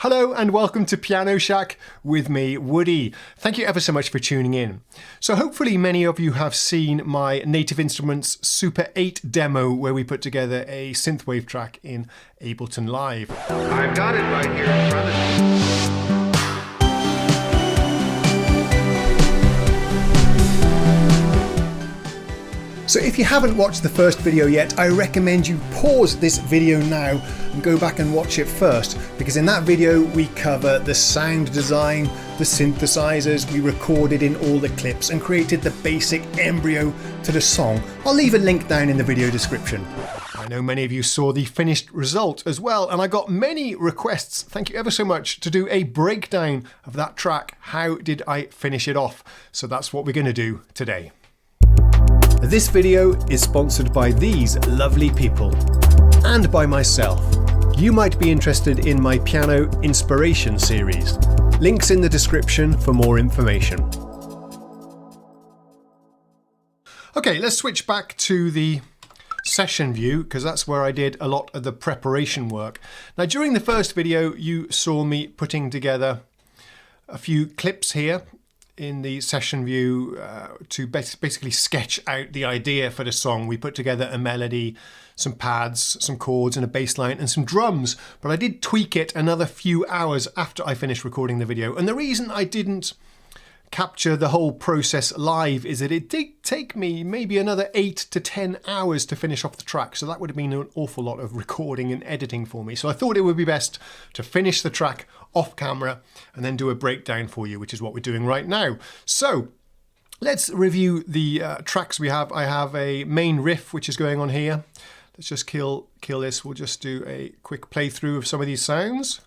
Hello and welcome to Piano Shack with me, Woody. Thank you ever so much for tuning in. So hopefully many of you have seen my Native Instruments Super 8 demo where we put together a synthwave track in Ableton Live. I've got it right here in front of me. So if you haven't watched the first video yet, I recommend you pause this video now and go back and watch it first, because in that video we cover the sound design, the synthesizers we recorded in all the clips and created the basic embryo to the song. I'll leave a link down in the video description. I know many of you saw the finished result as well, and I got many requests, thank you ever so much, to do a breakdown of that track. How did I finish it off? So that's what we're going to do today. This video is sponsored by these lovely people and by myself. You might be interested in my piano inspiration series. Links in the description for more information. Okay, let's switch back to the session view because that's where I did a lot of the preparation work. Now, during the first video, you saw me putting together a few clips here in the session view to basically sketch out the idea for the song. We put together a melody, some pads, some chords and a bass line and some drums, but I did tweak it another few hours after I finished recording the video. And the reason I didn't capture the whole process live is that it did take me maybe another 8 to 10 hours to finish off the track. So that would have been an awful lot of recording and editing for me. So I thought it would be best to finish the track off camera and then do a breakdown for you, which is what we're doing right now. So let's review the tracks we have. I have a main riff, which is going on here. Let's just kill this. We'll just do a quick playthrough of some of these sounds.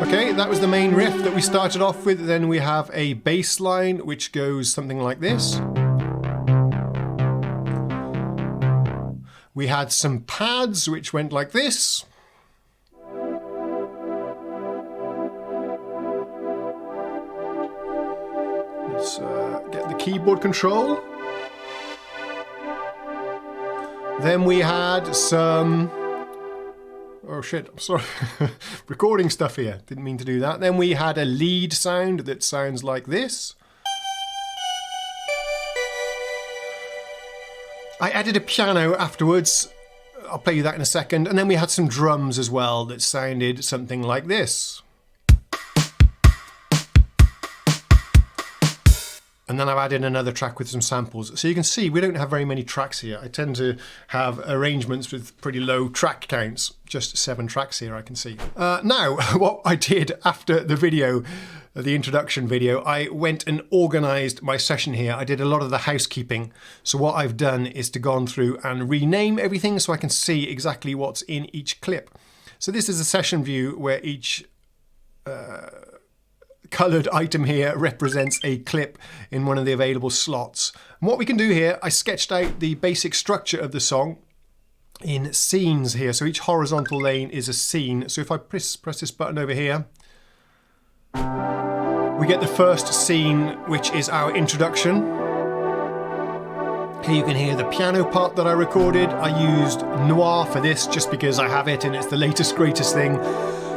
Okay, that was the main riff that we started off with. Then we have a bass line, which goes something like this. We had some pads, which went like this. Let's get the keyboard control. Then we had some... Oh shit, I'm sorry. Recording stuff here. Didn't mean to do that. Then we had a lead sound that sounds like this. I added a piano afterwards. I'll play you that in a second. And then we had some drums as well that sounded something like this. And then I've added another track with some samples. So you can see we don't have very many tracks here. I tend to have arrangements with pretty low track counts. Just 7 tracks here I can see. Now, what I did after the video, the introduction video, I went and organized my session here. I did a lot of the housekeeping. So what I've done is to gone through and rename everything so I can see exactly what's in each clip. So this is a session view where each coloured item here represents a clip in one of the available slots. And what we can do here, I sketched out the basic structure of the song in scenes here. So each horizontal lane is a scene. So if I press this button over here, we get the first scene, which is our introduction. Here you can hear the piano part that I recorded. I used Noir for this just because I have it and it's the latest, greatest thing.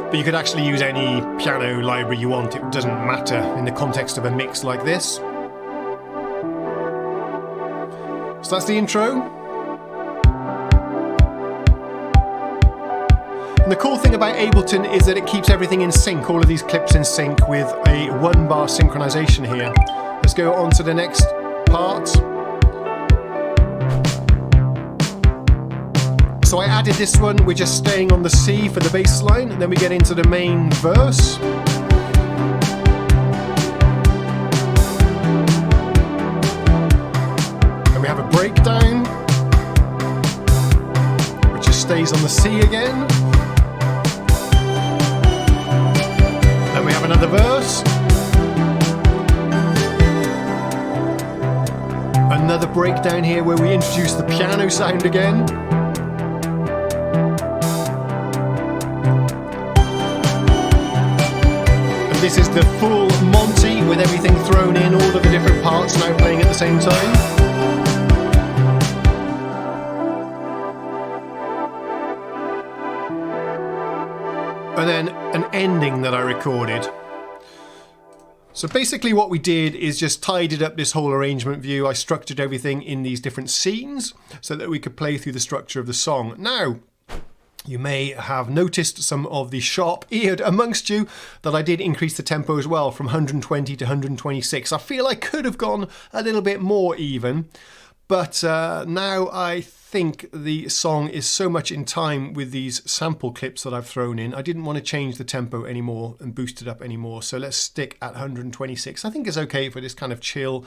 But you could actually use any piano library you want. It doesn't matter in the context of a mix like this. So that's the intro. And the cool thing about Ableton is that it keeps everything in sync, all of these clips in sync with a 1-bar synchronization here. Let's go on to the next part. So I added this one, we're just staying on the C for the bass line, and then we get into the main verse. And we have a breakdown, which just stays on the C again. Then we have another verse. Another breakdown here where we introduce the piano sound again. This is the full Monty with everything thrown in, all of the different parts now playing at the same time. and then an ending that I recorded. So basically what we did is just tidied up this whole arrangement view. I structured everything in these different scenes so that we could play through the structure of the song. Now, you may have noticed, some of the sharp-eared amongst you, that I did increase the tempo as well from 120 to 126. I feel I could have gone a little bit more even, but now I think the song is so much in time with these sample clips that I've thrown in. I didn't want to change the tempo anymore and boost it up anymore, so let's stick at 126. I think it's okay for this kind of chill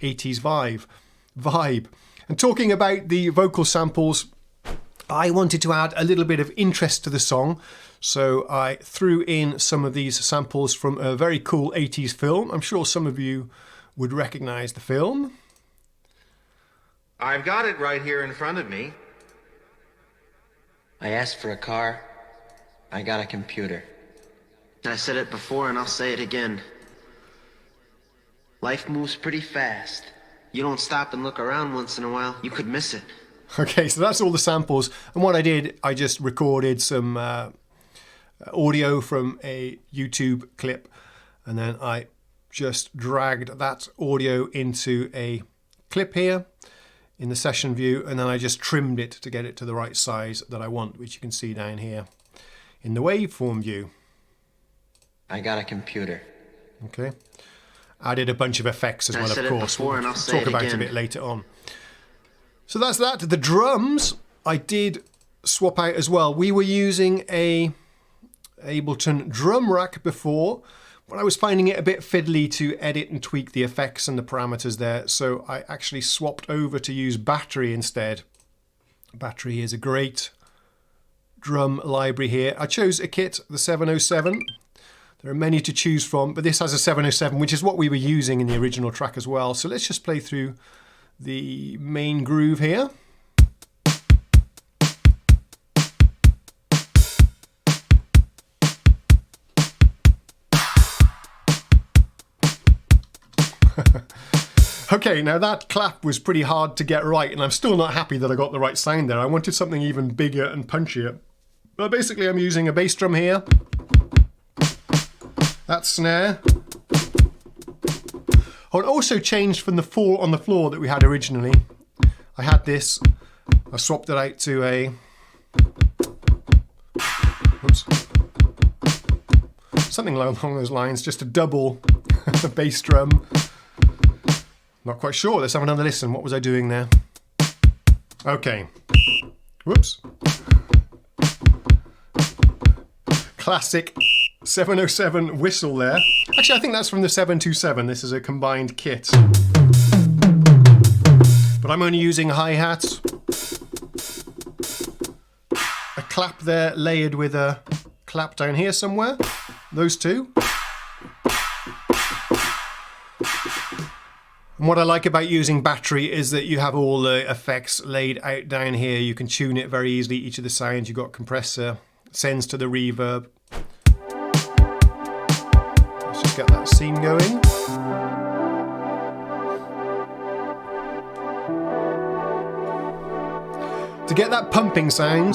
80s vibe. And talking about the vocal samples, I wanted to add a little bit of interest to the song, so I threw in some of these samples from a very cool 80s film. I'm sure some of you would recognize the film. I've got it right here in front of me. I asked for a car. I got a computer. I said it before and I'll say it again. Life moves pretty fast. You don't stop and look around once in a while, you could miss it. Okay, so that's all the samples. And what I did, I just recorded some audio from a YouTube clip, and then I just dragged that audio into a clip here in the session view, and then I just trimmed it to get it to the right size that I want, which you can see down here in the waveform view. I got a computer. Okay. Added a bunch of effects as well, of course. We'll talk about it a bit later on. So that's that. The drums I did swap out as well. We were using a Ableton drum rack before, but I was finding it a bit fiddly to edit and tweak the effects and the parameters there, so I actually swapped over to use Battery instead. Battery is a great drum library here. I chose a kit, the 707. There are many to choose from, but this has a 707, which is what we were using in the original track as well. So let's just play through the main groove here. Okay, now that clap was pretty hard to get right, and I'm still not happy that I got the right sound there. I wanted something even bigger and punchier. But basically I'm using a bass drum here, that snare. Oh, it also changed from the 4 on the floor that we had originally. I had this, I swapped it out to a, oops, something along those lines, just a double bass drum. Not quite sure, let's have another listen. What was I doing there? Okay, whoops. Classic 707 whistle there. Actually, I think that's from the 727. This is a combined kit. But I'm only using hi-hats. A clap there layered with a clap down here somewhere. Those two. And what I like about using Battery is that you have all the effects laid out down here. You can tune it very easily, each of the sounds. You've got compressor, sends to the reverb. Let's just get that scene going. To get that pumping sound,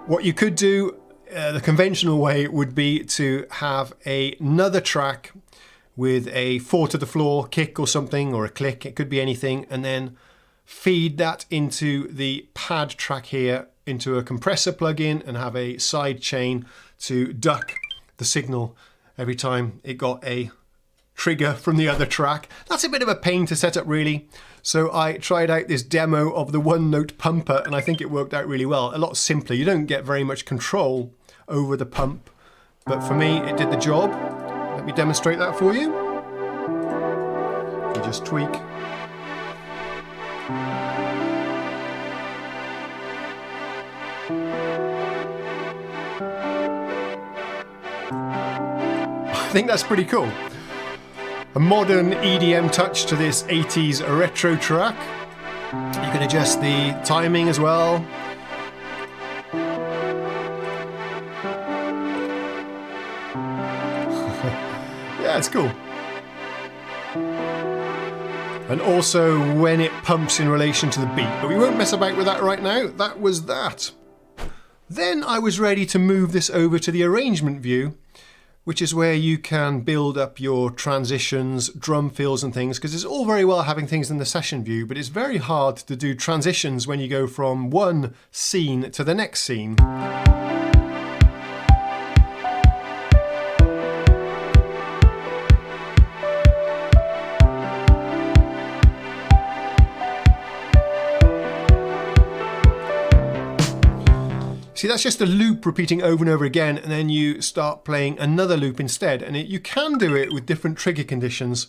what you could do, the conventional way, would be to have another track with a 4 to the floor kick or something, or a click, it could be anything, and then feed that into the pad track here, into a compressor plug-in, and have a side chain to duck the signal every time it got a trigger from the other track. That's a bit of a pain to set up, really. So I tried out this demo of the one-note pumper, and I think it worked out really well. A lot simpler. You don't get very much control over the pump, but for me it did the job. Let me demonstrate that for you. You just tweak. I think that's pretty cool. A modern EDM touch to this 80s retro track. You can adjust the timing as well. Yeah, it's cool. And also when it pumps in relation to the beat. But we won't mess about with that right now. That was that. Then I was ready to move this over to the arrangement view, which is where you can build up your transitions, drum fills and things, because it's all very well having things in the session view, but it's very hard to do transitions when you go from one scene to the next scene. See, that's just a loop repeating over and over again, and then you start playing another loop instead. And you can do it with different trigger conditions,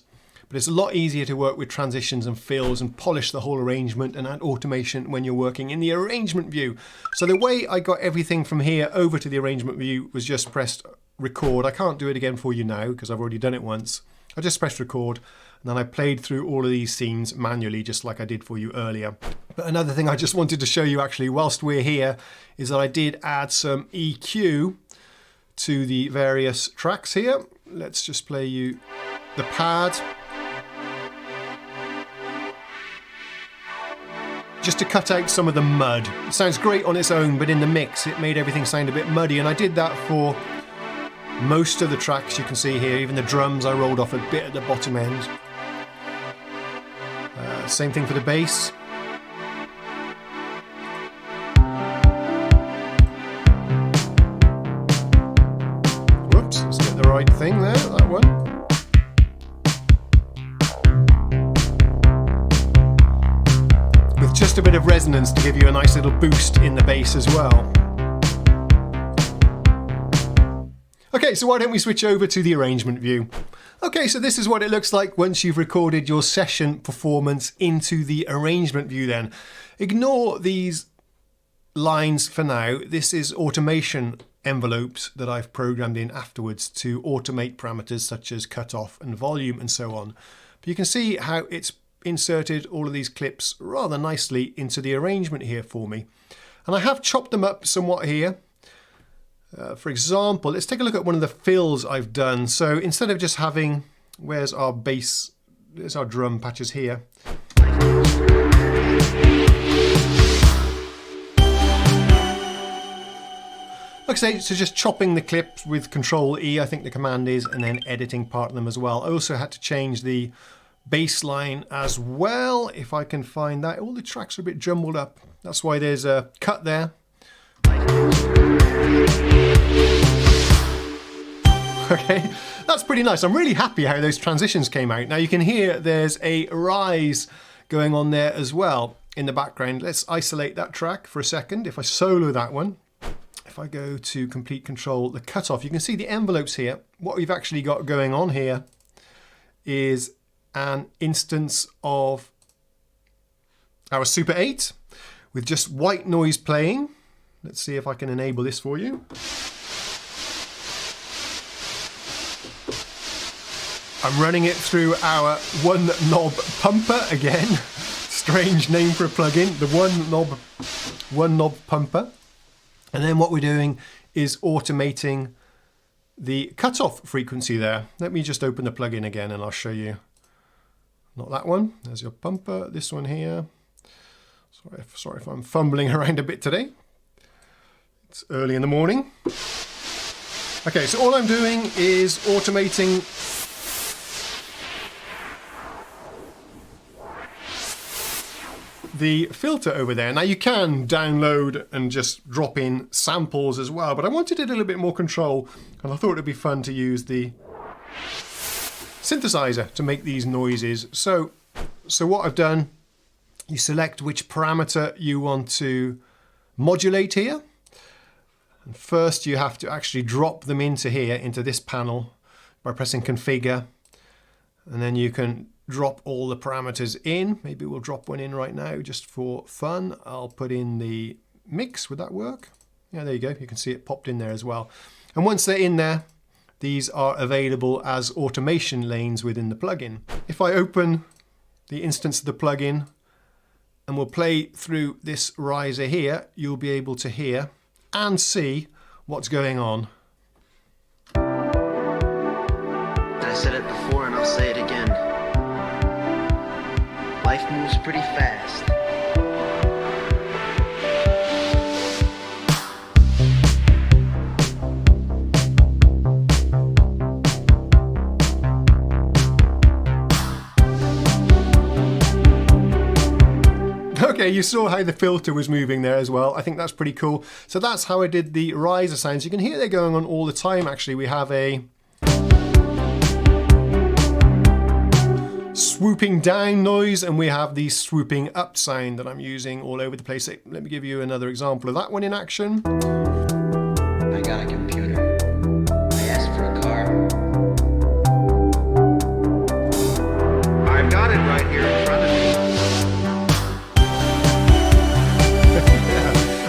but it's a lot easier to work with transitions and fills and polish the whole arrangement and add automation when you're working in the arrangement view. So the way I got everything from here over to the arrangement view was just pressed record. I can't do it again for you now because I've already done it once. I just pressed record, and then I played through all of these scenes manually, just like I did for you earlier. But another thing I just wanted to show you actually whilst we're here is that I did add some EQ to the various tracks here. Let's just play you the pad. Just to cut out some of the mud. It sounds great on its own, but in the mix it made everything sound a bit muddy, and I did that for most of the tracks you can see here. Even the drums I rolled off a bit at the bottom end. Same thing for the bass. Whoops, let's get the right thing there, that one. With just a bit of resonance to give you a nice little boost in the bass as well. Okay, so why don't we switch over to the arrangement view? Okay, so this is what it looks like once you've recorded your session performance into the arrangement view then. Ignore these lines for now. This is automation envelopes that I've programmed in afterwards to automate parameters such as cutoff and volume and so on. But you can see how it's inserted all of these clips rather nicely into the arrangement here for me. And I have chopped them up somewhat here. For example, let's take a look at one of the fills I've done. So instead of just having, where's our bass, there's our drum patches here. Like I say, so just chopping the clips with Control E, I think the command is, and then editing part of them as well. I also had to change the bass line as well, if I can find that. All the tracks are a bit jumbled up. That's why there's a cut there. Okay, that's pretty nice. I'm really happy how those transitions came out. Now you can hear there's a rise going on there as well in the background. Let's isolate that track for a second. If I solo that one, if I go to complete control, the cutoff, you can see the envelopes here. What we've actually got going on here is an instance of our Super 8 with just white noise playing. Let's see if I can enable this for you. I'm running it through our one knob pumper again. Strange name for a plugin, the one knob pumper. And then what we're doing is automating the cutoff frequency there. Let me just open the plugin again and I'll show you. Not that one, there's your pumper, this one here. Sorry if I'm fumbling around a bit today. It's early in the morning. Okay, so all I'm doing is automating the filter over there. Now you can download and just drop in samples as well, but I wanted a little bit more control and I thought it'd be fun to use the synthesizer to make these noises. So what I've done, you select which parameter you want to modulate here. And first you have to actually drop them into here, into this panel by pressing configure. And then you can drop all the parameters in. Maybe we'll drop one in right now just for fun. I'll put in the mix. Would that work? Yeah, there you go. You can see it popped in there as well. And once they're in there, these are available as automation lanes within the plugin. If I open the instance of the plugin and we'll play through this riser here, you'll be able to hear and see what's going on. I said it before and I'll say it again. Life moves pretty fast. Okay, you saw how the filter was moving there as well. I think that's pretty cool. So that's how I did the riser sounds. You can hear they're going on all the time, actually. We have a swooping down noise, and we have the swooping up sound that I'm using all over the place. Let me give you another example of that one in action. I got a computer. I asked for a car. I've got it right here in front of me.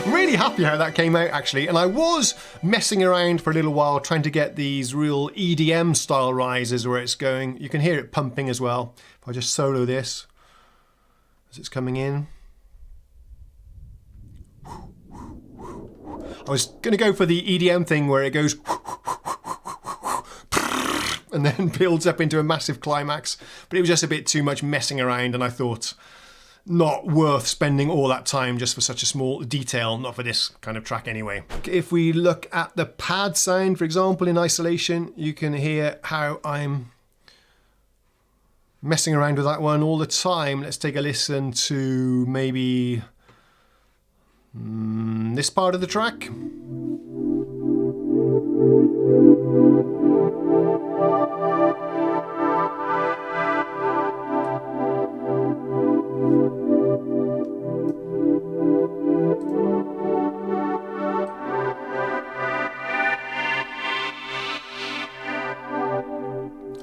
I'm really happy how that came out, actually. And I was messing around for a little while trying to get these real EDM style risers where it's going. You can hear it pumping as well. If I just solo this as it's coming in. I was going to go for the EDM thing where it goes and then builds up into a massive climax, but it was just a bit too much messing around, and I thought not worth spending all that time just for such a small detail, not for this kind of track anyway. If we look at the pad sound, for example, in isolation, you can hear how I'm messing around with that one all the time. Let's take a listen to maybe this part of the track.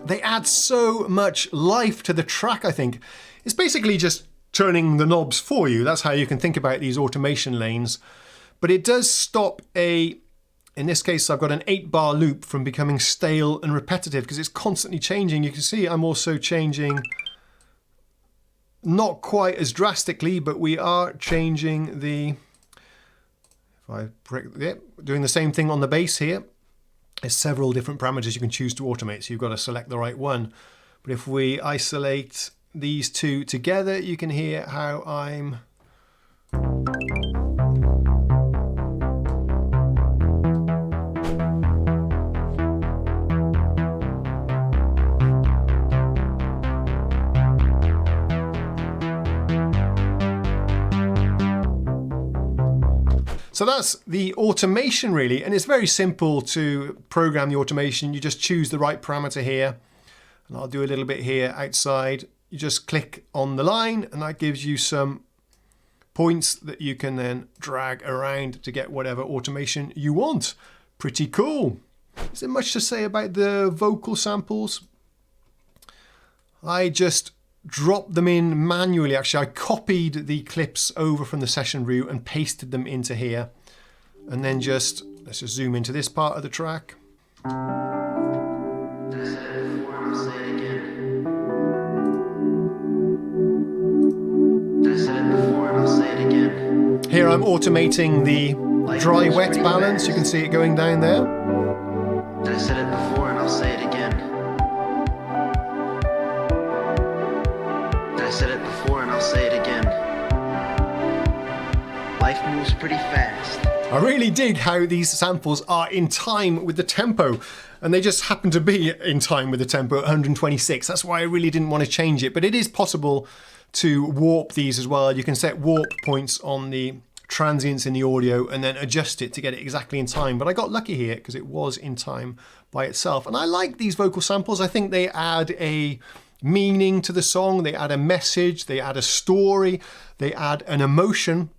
They add so much life to the track, I think. It's basically just turning the knobs for you. That's how you can think about these automation lanes. But it does stop in this case, I've got an 8-bar loop from becoming stale and repetitive because it's constantly changing. You can see I'm also changing, not quite as drastically, but we are changing the, doing the same thing on the bass here. There's several different parameters you can choose to automate, so you've got to select the right one. But if we isolate these two together, you can hear how I'm So that's the automation really, and it's very simple to program the automation. You just choose the right parameter here, and I'll do a little bit here outside. You just click on the line and that gives you some points that you can then drag around to get whatever automation you want. Pretty cool. Is there much to say about the vocal samples? I just dropped them in manually. Actually, I copied the clips over from the session view and pasted them into here. And then let's just zoom into this part of the track. Here I'm automating the dry-wet balance. You can see it going down there. I said it before and I'll say it again. I said it before and I'll say it again. Life moves pretty fast. I really dig how these samples are in time with the tempo, and they just happen to be in time with the tempo at 126. That's why I really didn't want to change it, but it is possible to warp these as well. You can set warp points on the transients in the audio and then adjust it to get it exactly in time. But I got lucky here because it was in time by itself. And I like these vocal samples. I think they add a meaning to the song, they add a message, they add a story, they add an emotion.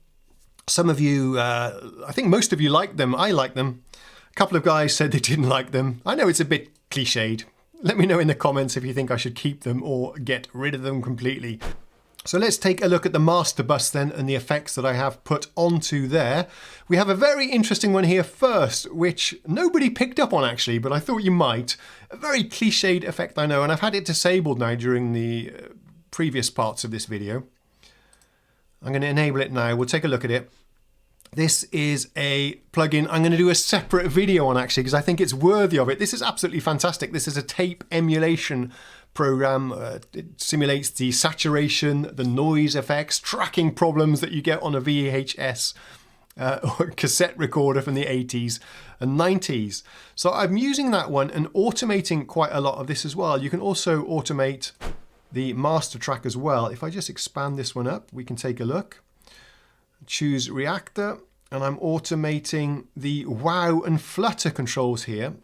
Some of you, I think most of you like them. I like them. A couple of guys said they didn't like them. I know it's a bit cliched. Let me know in the comments if you think I should keep them or get rid of them completely. So let's take a look at the master bus then and the effects that I have put onto there. We have a very interesting one here first, which nobody picked up on actually, but I thought you might. A very cliched effect, I know, and I've had it disabled now during the previous parts of this video. I'm going to enable it now. We'll take a look at it. This is a plugin I'm going to do a separate video on actually because I think it's worthy of it. This is absolutely fantastic. This is a tape emulation program. It simulates the saturation, the noise effects, tracking problems that you get on a VHS or cassette recorder from the 80s and 90s. So I'm using that one and automating quite a lot of this as well. You can also automate the master track as well. If I just expand this one up, we can take a look. choose reactor, and I'm automating the wow and flutter controls here,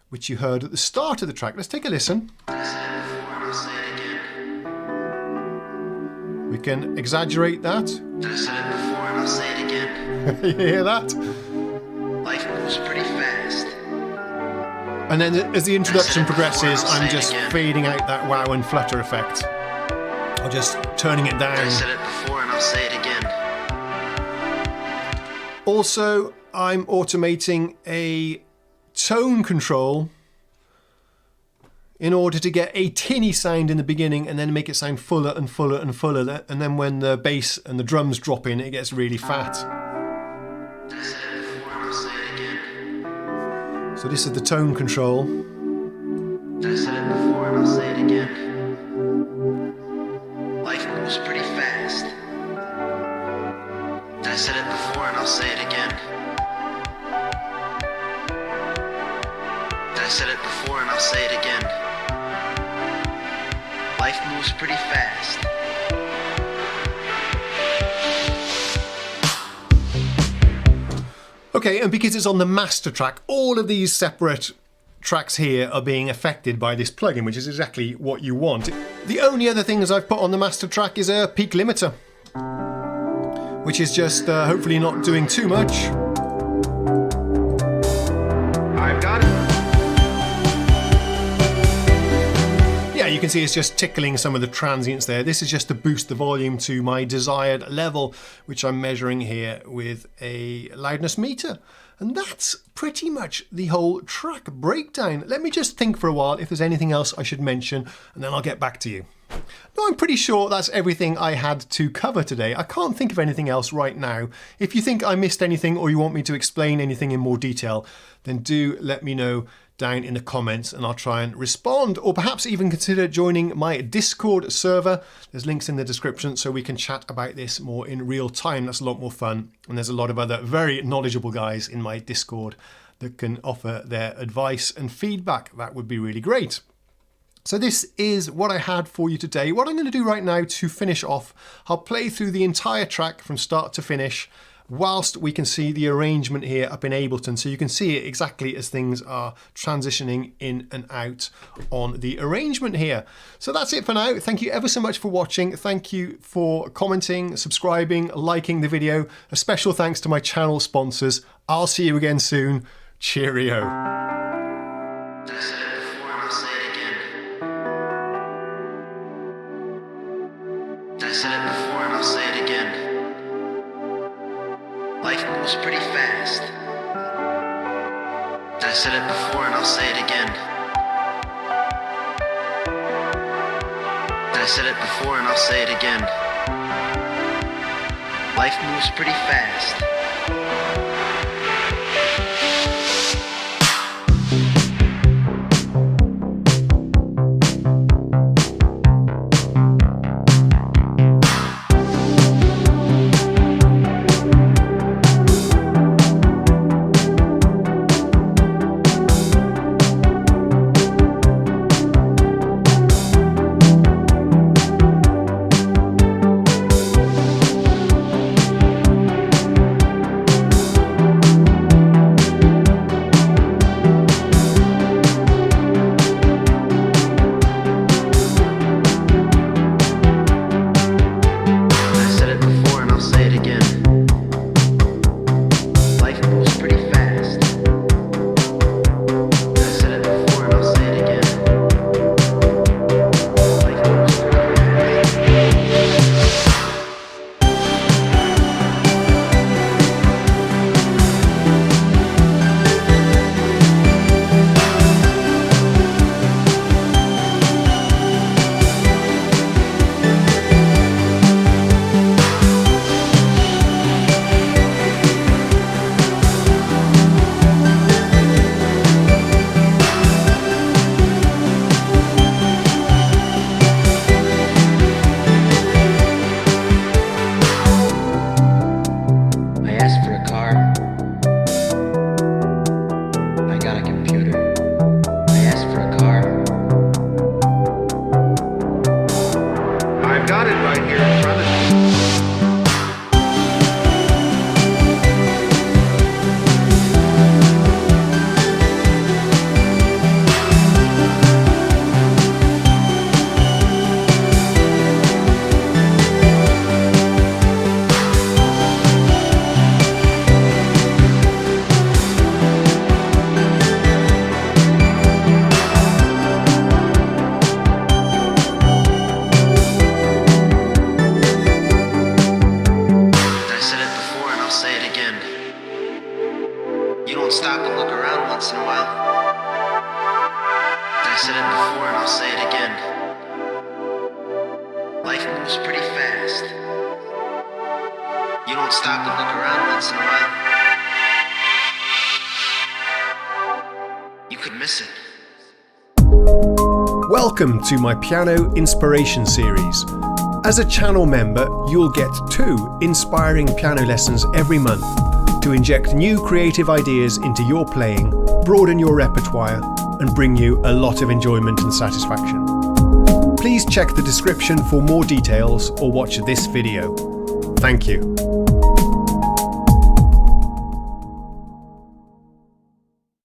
which you heard at the start of the track. Let's take a listen. We can exaggerate that. I said it before and I'll say it again. You hear that? Life moves pretty fast. And then as the introduction progresses, I'm just fading out that wow and flutter effect. Or just turning it down. I said it before and I'll say it again. Also, I'm automating a tone control in order to get a tinny sound in the beginning and then make it sound fuller and fuller and fuller. And then when the bass and the drums drop in, it gets really fat. I said it before and I'll say it again. So this is the tone control. I said it before and I'll say it again. Life moves pretty fast. I said it before and I'll say it again. I said it before and I'll say it again. Life moves pretty fast. Okay, and because it's on the master track, all of these separate tracks here are being affected by this plugin, which is exactly what you want. The only other things I've put on the master track is a peak limiter, which is just hopefully not doing too much. I've got it. Yeah, you can see it's just tickling some of the transients there. This is just to boost the volume to my desired level, which I'm measuring here with a loudness meter. And that's pretty much the whole track breakdown. Let me just think for a while if there's anything else I should mention, and then I'll get back to you. No, I'm pretty sure that's everything I had to cover today. I can't think of anything else right now. If you think I missed anything or you want me to explain anything in more detail, then do let me know down in the comments and I'll try and respond, or perhaps even consider joining my Discord server. There's links in the description so we can chat about this more in real time. That's a lot more fun, and there's a lot of other very knowledgeable guys in my Discord that can offer their advice and feedback. That would be really great. So this is what I had for you today. What I'm going to do right now to finish off, I'll play through the entire track from start to finish, whilst we can see the arrangement here up in Ableton, so you can see it exactly as things are transitioning in and out on the arrangement here. So that's it for now. Thank you ever so much for watching. Thank you for commenting, subscribing, liking the video. A special thanks to my channel sponsors. I'll see you again soon. Cheerio. I said it before and I'll say it again. I said it before and I'll say it again. Life moves pretty fast. I said it before and I'll say it again. I said it before and I'll say it again. Life moves pretty fast. don't stop and look around once in a while. I said it before and I'll say it again. Life moves pretty fast. You don't stop and look around once in a while. You could miss it. Welcome to my piano inspiration series. As a channel member, you'll get 2 inspiring piano lessons every month to inject new creative ideas into your playing, broaden your repertoire, and bring you a lot of enjoyment and satisfaction. Please check the description for more details or watch this video. Thank you.